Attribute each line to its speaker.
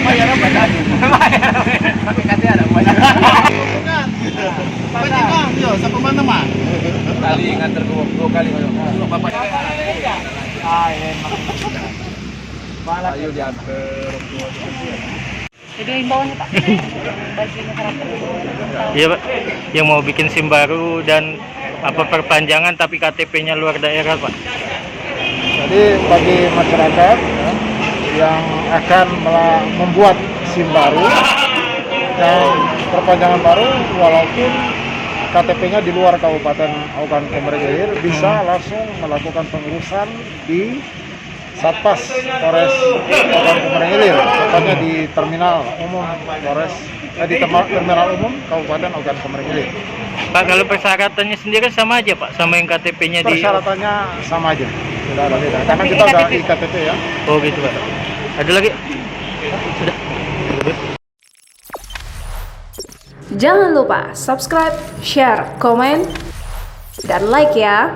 Speaker 1: Bayar apa tadi? Pakai KTA ada banyak. Bukan. Banyak kan? Yo, sampai mana mah?
Speaker 2: Kali nganter dua kali kalau bapak.
Speaker 1: Ah, emang.
Speaker 2: Ayo diantar.
Speaker 3: Jadi imbauannya Pak, bagi masyarakat.
Speaker 4: Iya Pak, yang mau bikin SIM baru dan apa perpanjangan tapi KTP-nya luar daerah Pak.
Speaker 5: Jadi bagi masyarakat ya, yang akan membuat SIM baru dan perpanjangan baru, walaupun KTP-nya di luar Kabupaten Ogan Komering Ilir, bisa langsung melakukan pengurusan di Satpas Polres Ogan Komering Ilir, tepatnya di Terminal Umum Terminal Umum Kabupaten Ogan Komering Ilir.
Speaker 4: Pak, kalau persyaratannya sendiri sama aja Pak, sama yang KTP-nya di...
Speaker 5: Persyaratannya sama aja, tidak ada beda. Karena kita udah iktp ya.
Speaker 4: Oh gitu Pak. Ada lagi? Sudah.
Speaker 6: Jangan lupa subscribe, share, komen, dan like ya.